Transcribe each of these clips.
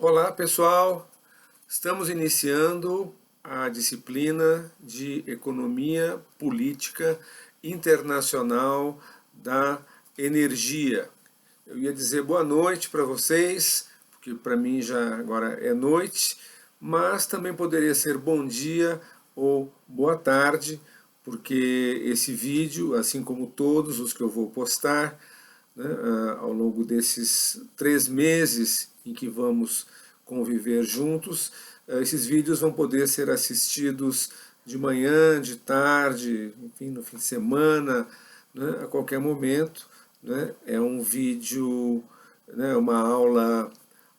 Olá pessoal, estamos iniciando a disciplina de Economia Política Internacional da Energia. Eu ia dizer boa noite para vocês, porque para mim já agora é noite, mas também poderia ser bom dia ou boa tarde, porque esse vídeo, assim como todos os que eu vou postar, né, ao longo desses 3 meses em que vamos conviver juntos, esses vídeos vão poder ser assistidos de manhã, de tarde, enfim, no fim de semana, né, a qualquer momento. Né? É um vídeo, né, uma aula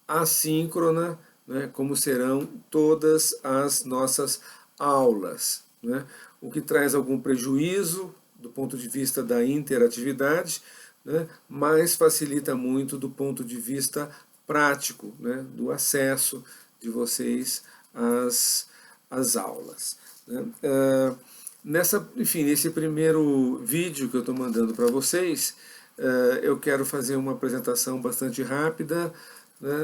assíncrona, né, como serão todas as nossas aulas. Né? O que traz algum prejuízo do ponto de vista da interatividade, né, mas facilita muito do ponto de vista prático, né, do acesso de vocês às aulas. Né. Nesse primeiro vídeo que eu estou mandando para vocês, eu quero fazer uma apresentação bastante rápida, né,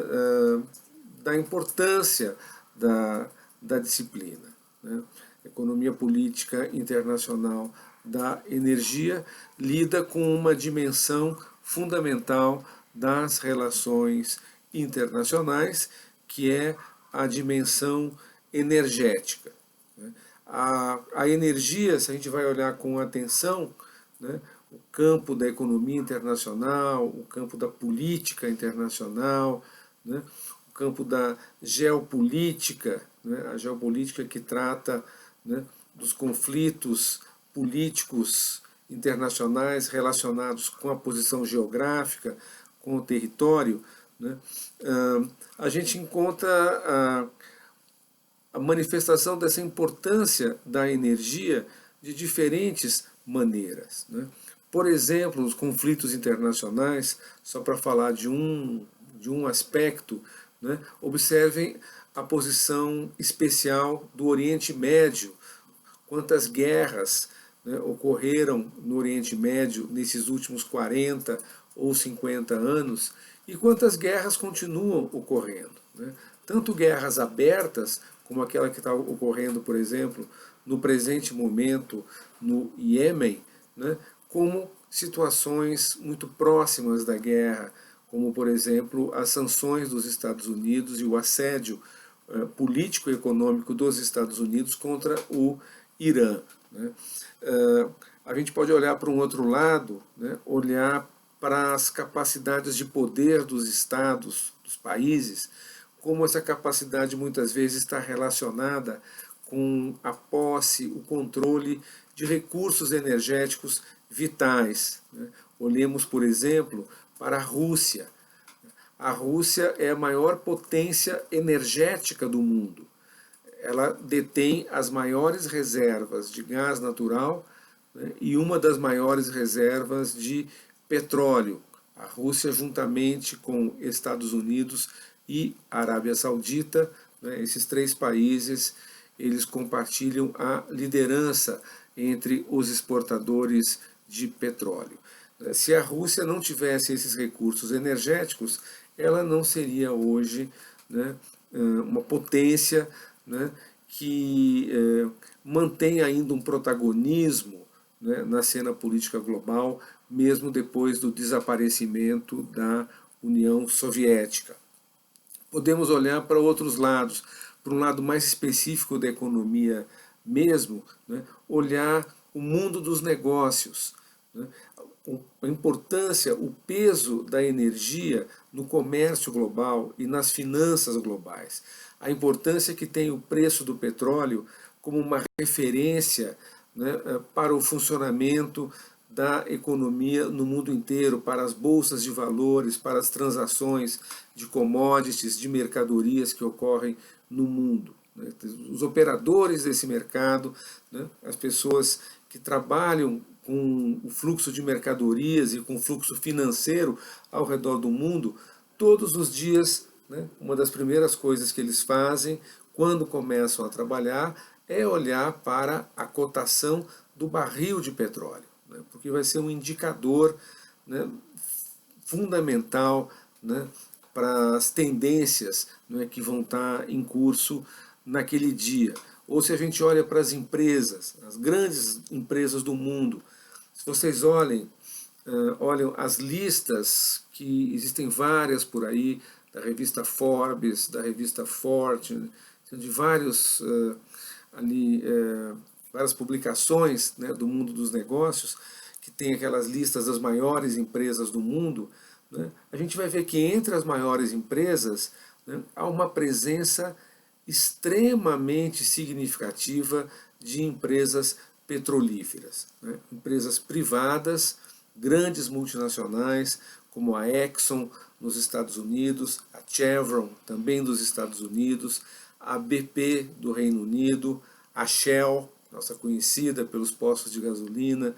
da importância da disciplina. Né. Economia Política Internacional da Energia lida com uma dimensão fundamental das relações internacionais, que é a dimensão energética. A energia, se a gente vai olhar com atenção, né, o campo da economia internacional, o campo da política internacional, né, o campo da geopolítica, né, a geopolítica que trata, né, dos conflitos políticos internacionais relacionados com a posição geográfica, com o território, né, a gente encontra a manifestação dessa importância da energia de diferentes maneiras. Né? Por exemplo, os conflitos internacionais, só para falar de um aspecto, né, observem a posição especial do Oriente Médio, quantas guerras, né, ocorreram no Oriente Médio nesses últimos 40 ou 50 anos e quantas guerras continuam ocorrendo. Né? Tanto guerras abertas, como aquela que está ocorrendo, por exemplo, no presente momento no Iêmen, né, como situações muito próximas da guerra, como, por exemplo, as sanções dos Estados Unidos e o assédio político e econômico dos Estados Unidos contra o Irã. Né. A gente pode olhar para um outro lado, né, olhar para as capacidades de poder dos estados, dos países, como essa capacidade muitas vezes está relacionada com a posse, o controle de recursos energéticos vitais. Né. Olhemos, por exemplo, para a Rússia. A Rússia é a maior potência energética do mundo. Ela detém as maiores reservas de gás natural, né, e uma das maiores reservas de petróleo. A Rússia, juntamente com Estados Unidos e Arábia Saudita, né, esses três países, eles compartilham a liderança entre os exportadores de petróleo. Se a Rússia não tivesse esses recursos energéticos, ela não seria hoje, né, uma potência, né, que mantém ainda um protagonismo, né, na cena política global, mesmo depois do desaparecimento da União Soviética. Podemos olhar para outros lados, para um lado mais específico da economia mesmo, né, olhar o mundo dos negócios, né, a importância, o peso da energia no comércio global e nas finanças globais, a importância que tem o preço do petróleo como uma referência, né, para o funcionamento da economia no mundo inteiro, para as bolsas de valores, para as transações de commodities, de mercadorias que ocorrem no mundo. Né. Os operadores desse mercado, né, as pessoas que trabalham com o fluxo de mercadorias e com o fluxo financeiro ao redor do mundo, todos os dias, né, uma das primeiras coisas que eles fazem quando começam a trabalhar é olhar para a cotação do barril de petróleo, né, porque vai ser um indicador, né, fundamental, né, para as tendências, né, que vão estar em curso naquele dia. Ou se a gente olha para as empresas, as grandes empresas do mundo, se vocês olham as listas, que existem várias por aí, da revista Forbes, da revista Fortune, de várias publicações, né, do mundo dos negócios, que tem aquelas listas das maiores empresas do mundo, né, a gente vai ver que entre as maiores empresas, né, há uma presença extremamente significativa de empresas petrolíferas, né, empresas privadas, grandes multinacionais, como a Exxon nos Estados Unidos, a Chevron também dos Estados Unidos, a BP do Reino Unido, a Shell, nossa conhecida pelos postos de gasolina,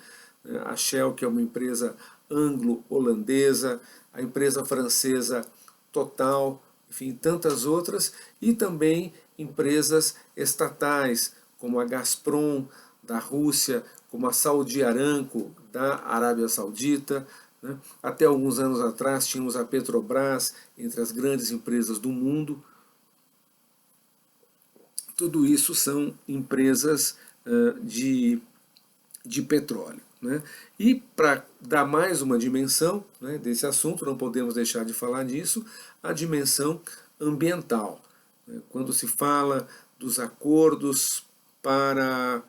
a Shell, que é uma empresa anglo-holandesa, a empresa francesa Total, enfim, tantas outras, e também empresas estatais, como a Gazprom da Rússia, como a Saudi Aramco da Arábia Saudita, né? Até alguns anos atrás tínhamos a Petrobras entre as grandes empresas do mundo. Tudo isso são empresas de petróleo, né? E para dar mais uma dimensão, né, desse assunto, não podemos deixar de falar disso, a dimensão ambiental. Quando se fala dos acordos para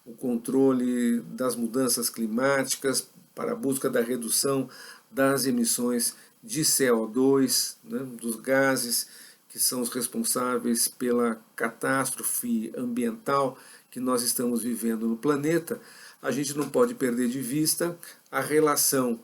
o controle das mudanças climáticas, para a busca da redução das emissões de CO2, né, dos gases que são os responsáveis pela catástrofe ambiental que nós estamos vivendo no planeta, a gente não pode perder de vista a relação,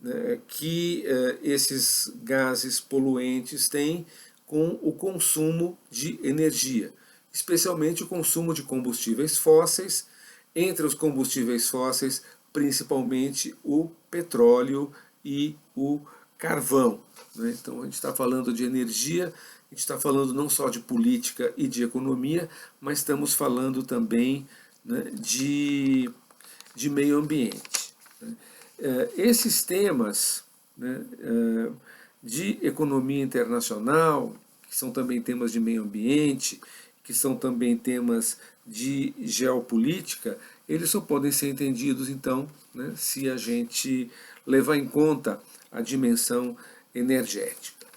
né, que esses gases poluentes têm com o consumo de energia, especialmente o consumo de combustíveis fósseis, entre os combustíveis fósseis, principalmente o petróleo e o carvão, né? Então a gente está falando de energia, a gente está falando não só de política e de economia, mas estamos falando também, né, de meio ambiente. Esses temas, né, de economia internacional, que são também temas de meio ambiente, que são também temas de geopolítica, eles só podem ser entendidos, então, né, se a gente levar em conta a dimensão energética.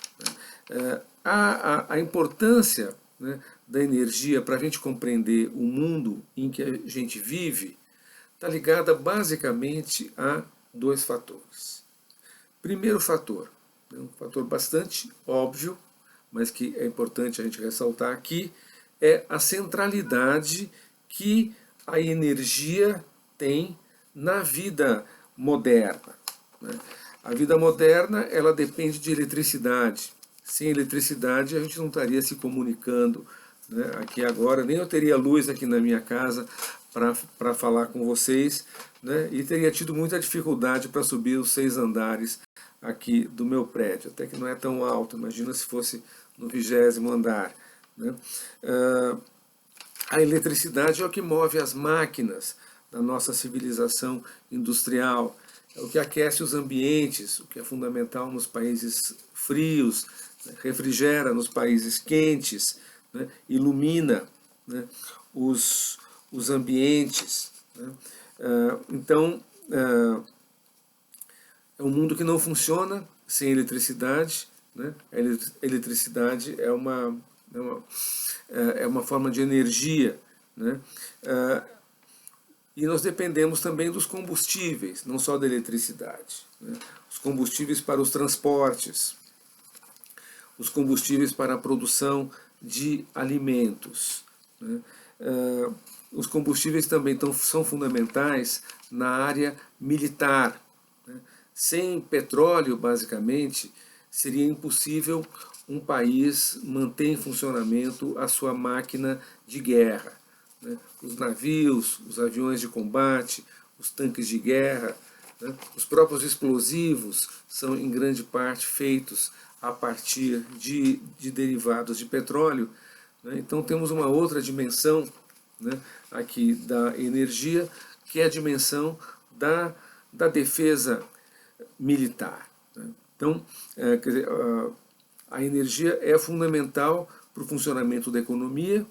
A importância, né, da energia para a gente compreender o mundo em que a gente vive está ligada basicamente a dois fatores. Primeiro fator, né, um fator bastante óbvio, mas que é importante a gente ressaltar aqui, é a centralidade que a energia tem na vida moderna, né? A vida moderna, ela depende de eletricidade. Sem eletricidade a gente não estaria se comunicando, né, aqui agora, nem eu teria luz aqui na minha casa para falar com vocês, né, e teria tido muita dificuldade para subir os 6 andares aqui do meu prédio, até que não é tão alto, imagina se fosse no 20º andar, né? A eletricidade é o que move as máquinas da nossa civilização industrial, é o que aquece os ambientes, o que é fundamental nos países frios, né, refrigera nos países quentes, né, ilumina, né, os ambientes, né. Então, é um mundo que não funciona sem eletricidade, né. A eletricidade é uma forma de energia, né. E nós dependemos também dos combustíveis, não só da eletricidade, né. Os combustíveis para os transportes, os combustíveis para a produção de alimentos, né. Os combustíveis também são fundamentais na área militar, né. Sem petróleo, basicamente, seria impossível um país manter em funcionamento a sua máquina de guerra, né. Os navios, os aviões de combate, os tanques de guerra, né, os próprios explosivos são em grande parte feitos a partir de derivados de petróleo, né. Então temos uma outra dimensão, né, aqui da energia, que é a dimensão da defesa militar, né. Então, quer dizer, A energia é fundamental para o funcionamento da economia,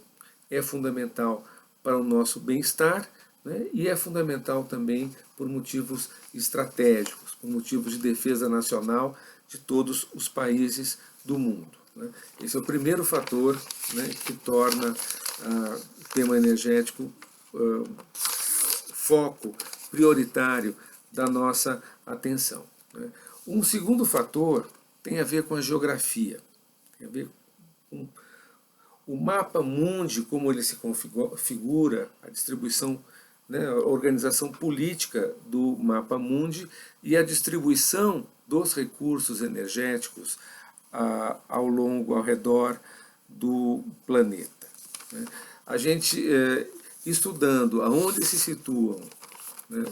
é fundamental para o nosso bem-estar, né, e é fundamental também por motivos estratégicos, por motivos de defesa nacional de todos os países do mundo. Né. Esse é o primeiro fator, né, que torna o tema energético foco prioritário da nossa atenção. Né. Um segundo fator tem a ver com a geografia, tem a ver com o mapa mundi, como ele se configura, a distribuição, né, a organização política do mapa mundi e a distribuição dos recursos energéticos ao redor do planeta. Né. A gente, estudando aonde se situam, né,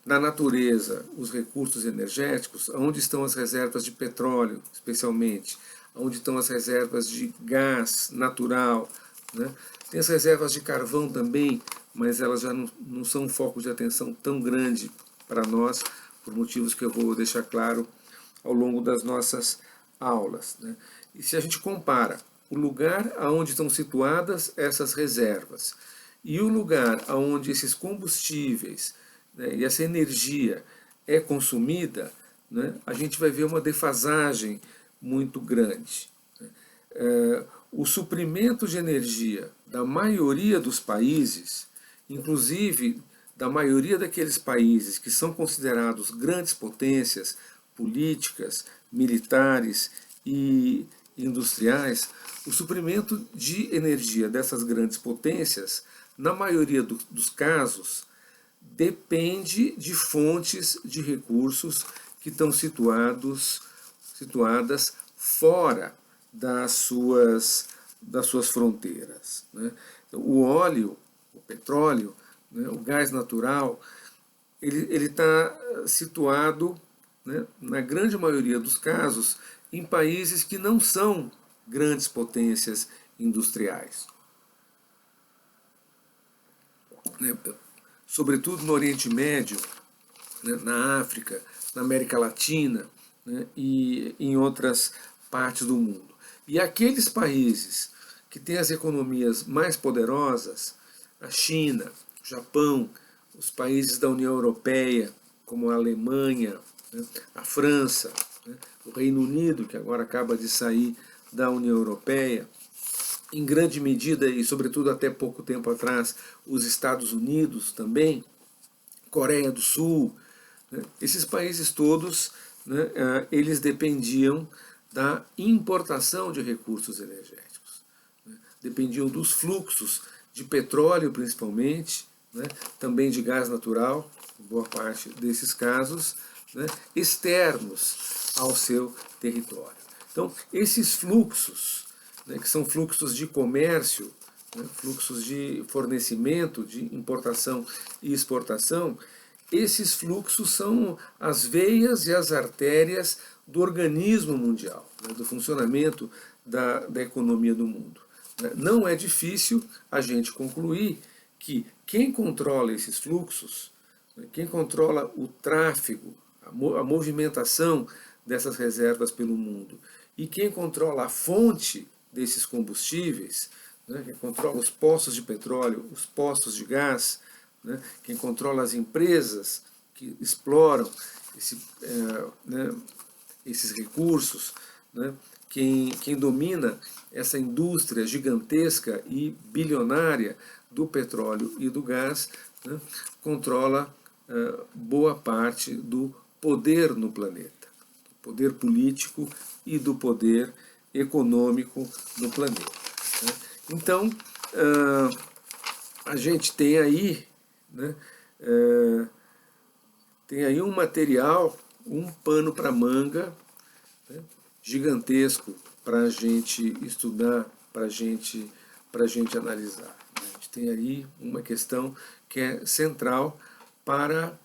na natureza os recursos energéticos, onde estão as reservas de petróleo, especialmente, onde estão as reservas de gás natural, né? Tem as reservas de carvão também, mas elas já não são um foco de atenção tão grande para nós, por motivos que eu vou deixar claro ao longo das nossas aulas. Né? E se a gente compara o lugar onde estão situadas essas reservas e o lugar onde esses combustíveis, né, e essa energia é consumida, né, a gente vai ver uma defasagem muito grande. O suprimento de energia da maioria dos países, inclusive da maioria daqueles países que são considerados grandes potências políticas, militares e industriais, o suprimento de energia dessas grandes potências, na maioria dos casos, depende de fontes de recursos que estão situadas fora das suas fronteiras. Né? O óleo, o petróleo, né, o gás natural, ele está situado, né, na grande maioria dos casos, em países que não são grandes potências industriais. Né? Sobretudo no Oriente Médio, né, na África, na América Latina, né, e em outras partes do mundo. E aqueles países que têm as economias mais poderosas, a China, o Japão, os países da União Europeia, como a Alemanha, né, a França, né, o Reino Unido, que agora acaba de sair da União Europeia, em grande medida e sobretudo até pouco tempo atrás, os Estados Unidos também, Coreia do Sul, né, esses países todos, né, eles dependiam da importação de recursos energéticos, né, dependiam dos fluxos de petróleo principalmente, né, também de gás natural, boa parte desses casos, né, externos ao seu território. Então, esses fluxos, né, que são fluxos de comércio, né, fluxos de fornecimento, de importação e exportação, esses fluxos são as veias e as artérias do organismo mundial, né, do funcionamento da economia do mundo. Não é difícil a gente concluir que quem controla esses fluxos, né, quem controla o tráfego, a movimentação dessas reservas pelo mundo, e quem controla a fonte desses combustíveis, né, quem controla os poços de petróleo, os poços de gás, né, quem controla as empresas que exploram esses recursos, né, quem domina essa indústria gigantesca e bilionária do petróleo e do gás, né, controla boa parte do poder no planeta, do poder político e do poder econômico no planeta. Né. Então, a gente tem aí, né, um material, um pano para manga, né, gigantesco para a gente estudar, para a gente analisar. A gente tem aí uma questão que é central para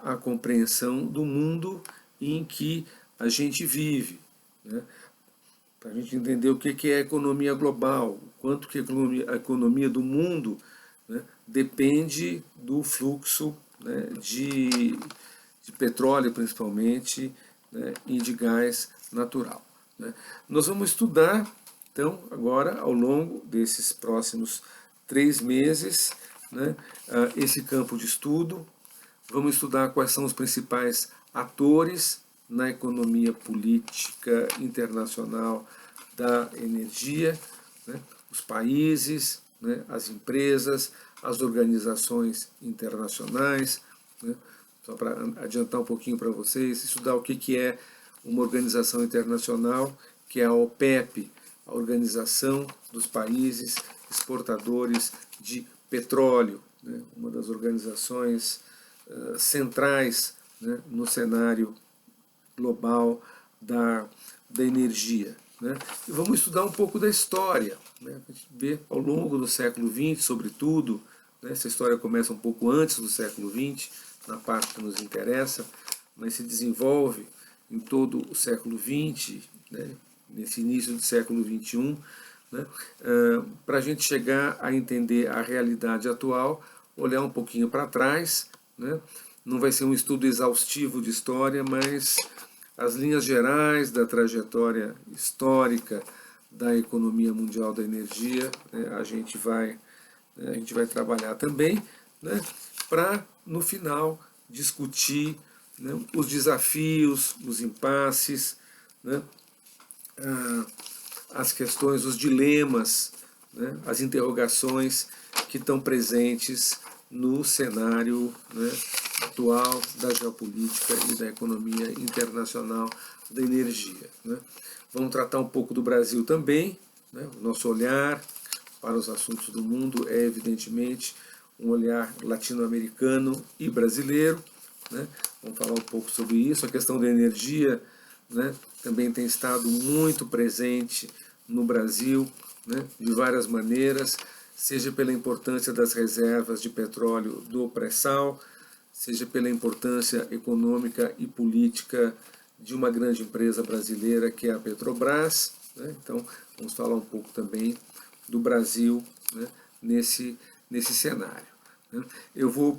a compreensão do mundo em que a gente vive, né? Para a gente entender o que é a economia global, o quanto que a economia do mundo, né, depende do fluxo, né, de petróleo principalmente, né, e de gás natural. né? Nós vamos estudar, então, agora, ao longo desses próximos 3 meses, né, esse campo de estudo. Vamos estudar quais são os principais atores na economia política internacional da energia, né, os países, né, as empresas, as organizações internacionais, né, só para adiantar um pouquinho para vocês, estudar o que é uma organização internacional, que é a OPEP, a Organização dos Países Exportadores de Petróleo, né, uma das organizações centrais, né, no cenário global da energia. Né? E vamos estudar um pouco da história, né? A gente vê ao longo do século XX, sobretudo, né, essa história começa um pouco antes do século XX, na parte que nos interessa, mas se desenvolve em todo o século XX, né, nesse início do século XXI, né, para a gente chegar a entender a realidade atual, olhar um pouquinho para trás, né? Não vai ser um estudo exaustivo de história, mas as linhas gerais da trajetória histórica da economia mundial da energia, né, a gente vai trabalhar também, né, para, no final, discutir, né, os desafios, os impasses, né, as questões, os dilemas, né, as interrogações que estão presentes no cenário, né, atual da geopolítica e da economia internacional da energia. Né. Vamos tratar um pouco do Brasil também, né, o nosso olhar para os assuntos do mundo é, evidentemente, um olhar latino-americano e brasileiro. Né. Vamos falar um pouco sobre isso. A questão da energia, né, também tem estado muito presente no Brasil, né, de várias maneiras, seja pela importância das reservas de petróleo do pré-sal, seja pela importância econômica e política de uma grande empresa brasileira que é a Petrobras. Né? Então, vamos falar um pouco também do Brasil, né, nesse cenário. Né? Eu vou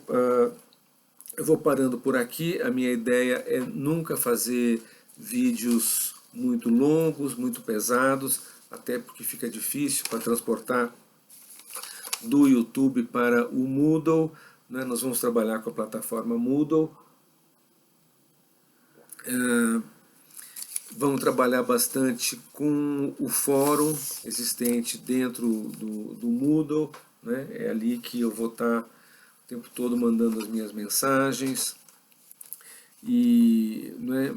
parando por aqui. A minha ideia é nunca fazer vídeos muito longos, muito pesados, até porque fica difícil para transportar do YouTube para o Moodle. Né? Nós vamos trabalhar com a plataforma Moodle. Vamos trabalhar bastante com o fórum existente dentro do Moodle. Né? É ali que eu vou estar o tempo todo mandando as minhas mensagens. E, né,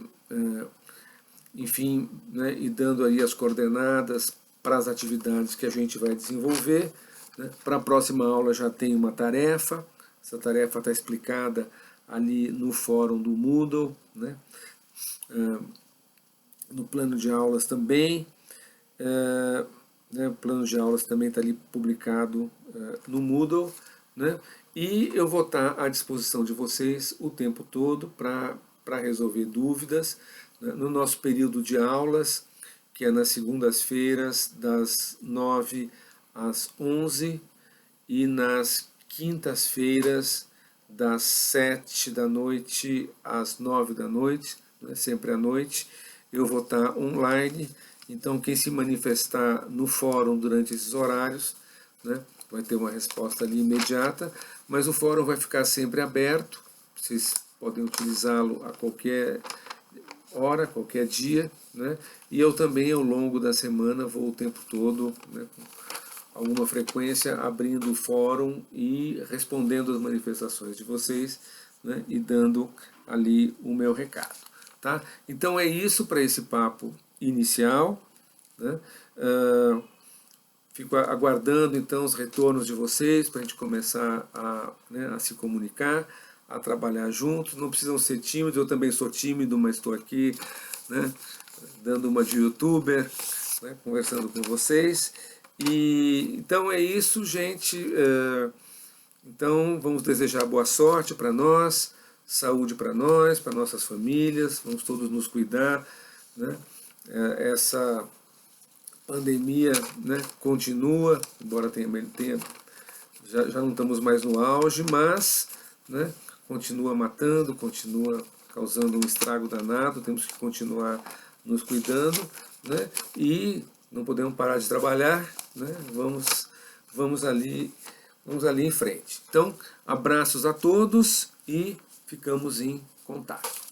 enfim, né, e dando aí as coordenadas para as atividades que a gente vai desenvolver. Né. Para a próxima aula já tem uma tarefa, essa tarefa está explicada ali no fórum do Moodle, né. No plano de aulas também, né, o plano de aulas também está ali publicado no Moodle, né, e eu vou estar à disposição de vocês o tempo todo para resolver dúvidas, né, no nosso período de aulas, que é nas segundas-feiras, das 9 às 11, e nas quintas-feiras, das 7 da noite às 9 da noite, né, sempre à noite. Eu vou estar online, então quem se manifestar no fórum durante esses horários, né, vai ter uma resposta ali imediata, mas o fórum vai ficar sempre aberto, vocês podem utilizá-lo a qualquer hora, qualquer dia, né, e eu também ao longo da semana vou o tempo todo, né, com alguma frequência, abrindo o fórum e respondendo as manifestações de vocês, né, e dando ali o meu recado. Tá? Então é isso para esse papo inicial. Né? Fico aguardando então os retornos de vocês para a gente começar né, a se comunicar, a trabalhar juntos. Não precisam ser tímidos, eu também sou tímido, mas estou aqui, né, dando uma de youtuber, né, conversando com vocês. E então é isso, gente. Então vamos desejar boa sorte para nós, saúde para nós, para nossas famílias, vamos todos nos cuidar. Né? Essa pandemia, né, continua, embora tenha já não estamos mais no auge, mas, né, continua matando, continua causando um estrago danado, temos que continuar nos cuidando, né? E não podemos parar de trabalhar, né? Vamos ali em frente. Então, abraços a todos e ficamos em contato.